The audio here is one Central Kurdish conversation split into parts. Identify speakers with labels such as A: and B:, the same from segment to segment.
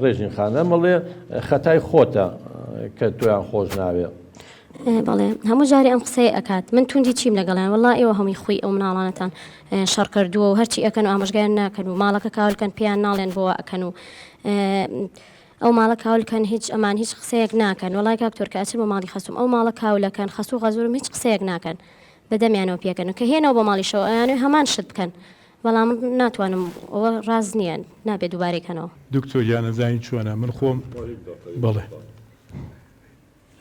A: ڕێژین خانە مەڵێ خەتای خۆتە کە تۆیان خۆش ناوێ.
B: بەڵێ هەموو جاری ئەم قسەی ئەکات من توندی چیم لەگەڵیان وەڵڵا ئێوە هەمووی خۆی ئەو مناڵانەتان شەڕ کردووە و هەرچی ئەکەن و ئاماژگایان ناکەن و ماڵەکە کاولکەن پێیان ناڵێن بۆەوە ئەکەن و ئەو ماڵە کاولکەن هیچ ئەمان هیچ قسەیەک ناکەن وڵای کاکتۆر کە ئەچر بۆ ماڵی خەسوم ئەو ماڵە کاولەکەن خەسوو غەزورم هیچ قسەیەک ناکەن بەدەمیانەوە پێکەن و کە هێنەوە بۆ ماڵیشەوە ئەیانوێ هەمان شت بکەن بەڵام ناتوانم ئەوە ڕاز نییە نابێت دووبارەکەنەوە.
C: دکتۆر یانەزانی چۆنە من خۆم بڵێ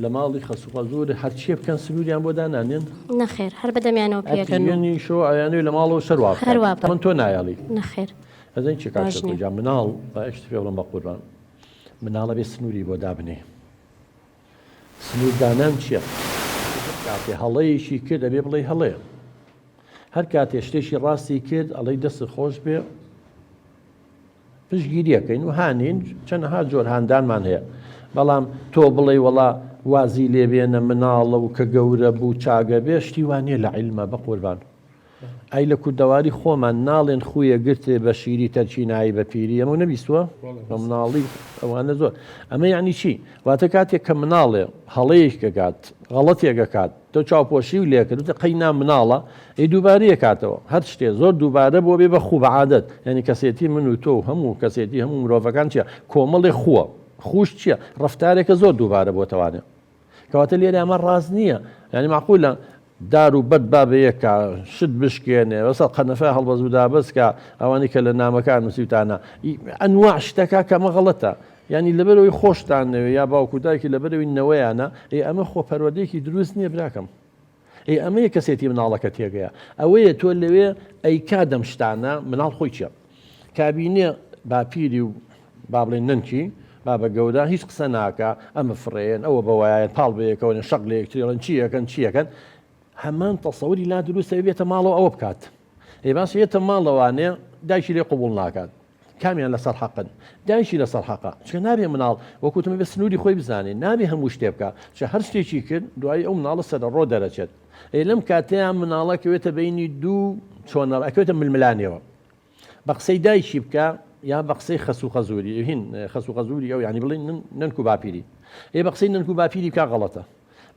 A: لە ماڵی خەسوو غەزور هەرچیە بکەن سنووریان بۆ دانانێن
B: نەخێر هەر بەدەمیانەوە پێکەن
A: شۆ ئەیانوێ لە ماڵەوە سەروا
B: هەروە
A: من تۆ نایاڵی
B: نەخێر
A: ئەزین چی کاکتۆر مناڵ بەشت پێ بڵم بە قوربان مناڵە بێ سنووری بۆ دابنێ سنووردانان چییە؟ کاتێ هەڵەیەکی کرد ئەبێ بڵێ هەڵەیە هەر کاتێ شتێکی ڕاستی کرد ئەڵەی دەست خۆش بێ پشتگیریەکەین و هانین چەندەها جۆر هاندانمان هەیە بەڵام تۆ بڵێ وەڵا وازی لێبێنە مناڵە و کە گەورە بوو چاگە بێ شتی وانێ لە عیلمە بە قوربان ئەی لە کوردەواری خۆمان ناڵێن خویە گرتێ بە شیری تەرچینایی بە پیری ئەمە نەبیستووە بە مناڵی ئەوانە زۆر ئەمە یعنی چی واتە کاتێک کە مناڵێ هەڵەیەک کەکات غەڵەتێکەکات تۆ چاوپۆشی و لێکردوتە قەینا مناڵە ئەی دووبارەیە کاتەوە هەر شتێ زۆر دووبارە بۆ بێ بە خوو بەعادەت یعنی کەسێتی من و تۆ هەموو کەسێتی هەموو مرۆڤەکان چیە کۆمەڵێ خووە خوش چییە ڕفتارێکە زۆر دووبارە بۆتەوانێ کەواتە لێرە ئەمە ڕاز نییە ینی معقولە دار و بەد بابەیەکە شت بشکێنێ وەسە قەنەفە هەڵبەز و دابەستکە ئەوانی کە لە نامەکان نووسیوتانە ئەنواع شتەکە کەمە غەڵەتە ینی لەبەرەوەی خۆشتانەوێ یا باوکودایکی لەبەرەوەی نەوەیانە ئەمە خۆپەروەردەیەکی دروست نییە براکەم ئەمەیە کەسێتی مناڵەکە تێگەیە ئەوەیە تۆ لەوێ ئەیکا دەم شتانە مناڵ خۆی چییە کابینێ باپیری و با بڵێن ننکی بابە گەورە هیچ قسە ناکە ئەمە فڕێن ئەوە بەوایەن پاڵ بەیەکەوە شەق لە یەکتریڵن چیەکەن هەمان تەسەوری لا دروستە بێتە ماڵەوە ئەوە بکات باش یێتە ماڵەوانێ دایکی لێ قبول ناکات کامیان لەسەر حەقن دایکی لەسەر حەقا چکە نابێ مناڵ وەکوتمە بە سنووری خۆی بزانێ نابێ هەموو شتێ بکە چ هەر شتێکی کرد دوای ئەو مناڵە سەرڕۆ دەرەچێت لەم کاتەیان مناڵەکەوێتە بینی دوو چۆنە ئەکەوێتە ململانیەوە بە قسەی دایکی بکە یا بە قسەی خەسوو غەزوری هین خەسوو غەزوری ئەو ینی بڵێن ننک و باپیری بە قسەی ننک و باپیری بکە غەڵەتە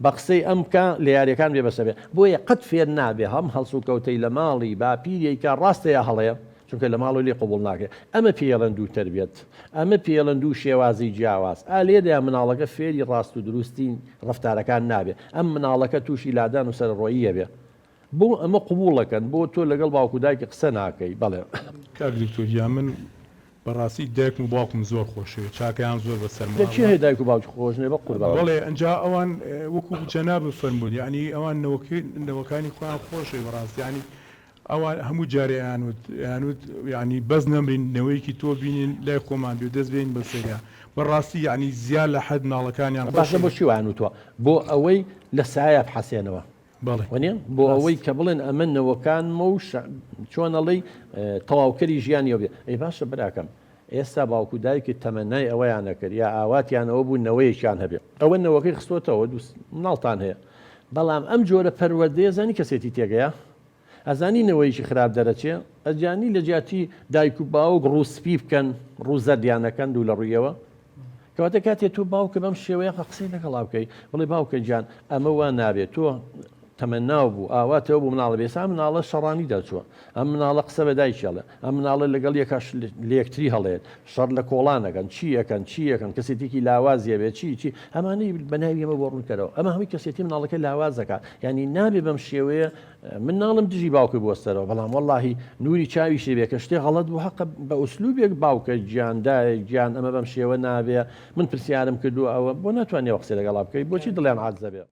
A: بە قسەی ئەم بکە لە یاریەکان بێ بەسەبێ بۆیە قەت فێر نابێ هەم هەڵسو کەوتەی لە ماڵی باپیرێکە ڕاستەیە هەڵەیە چونکە لە ماڵەوە لێ قبول ناکرێت ئەمە پێڵەن دوو تربێت ئەمە پێڵەن دوو شێوازی جیاواز لێدا مناڵەکە فێری ڕاست و دروستی ڕفتارەکان نابێت ئەم مناڵەکە تووشی لادان و سەرڕۆییە بێ بۆ ئەمە قبولەکەن بۆ تۆ لەگەڵ باوکودایکی قسە ناکەی بەڵێ
C: کاکتۆر من بەڕاستی دایکم و باوکم زۆر خۆشەوێت چاکەیان زۆر بەسەر
A: چی هەیە دایک و باوکی خۆشنێ بە قوربان
C: بەڵێ ئەنجا ئەوان وەکو جەناب فەرموود یعنی ئەوان نەوەکانی خۆیان خۆشەوێ بەڕاستی ینی ئەوان هەموو جارێ یانوت ینی بەس نەمرین نەوەیەکی تۆ بینین لای خۆمان بێ دەست بێن بەسەریان بەڕاستی ینی زیاد لە حەد ناڵەکانیان
A: باشە بۆ چی وانوتوە بۆ ئەوەی لە سایە بحەسێنەوە وانە بۆ ئەوەی کە بڵێن ئەمە نەوەکانمە و چۆنەڵی تەواوکەری ژیانیەوە بێ ئەی باشە براکەم ئێستا باوکودایکی تەمەنای ئەوەیانە کرد یا ئاواتیانەوە بوو نەوەیەکیان هەبێ ئەوە نەوەکەی خستۆتەوە مناڵتان هەیە بەڵام ئەم جۆرە پەروەردەیە زانی کەسێتی تێگەیە ئەزانی نەوەیەکی خراپ دەرەچێ ئەجانی لە جیاتی دایک و باوک ڕووسپی بکەن ڕووزەردیانەکەن دوو لە ڕوویەوە کەواتە کاتێت تو باوکە بەم شێوەیە قسەی لەگەڵا بکەی بڵێ باوکە جان ئەمە وان نابێت تۆ تەمەناو بوو ئاواتەوە بوو مناڵە بێسا مناڵە شەڕانی دەچووە ئەم مناڵە قسە بە دایکیڵێ ئەم مناڵە لەگەڵ یەکەش لە یەکتری هەڵێت شەڕ لە کۆڵانەکەن چیەکەن کەسێتێکی لاوازیە بێت چی ئەمانەی بەناوی ئەمە بۆ ڕوونکەرەوە ئەمە هەمووی کەسێتی مناڵەکە لاوازەکە ینی نابێ بەم شێوەیە مناڵم دژی باوکە بوەستەرەوە بەڵام وەڵاهی نوری چاویشی بێ کە شتێ غەڵەت بوو حەقە بە ئوسلوبێک باوکە گیاندایە گیان ئەمە بەم شێوە نابێ من پرسیارم کردو ئەوە بۆ ناتوانێ قسە لەگەڵا بکەی بۆچی دڵیان عاجزە بێ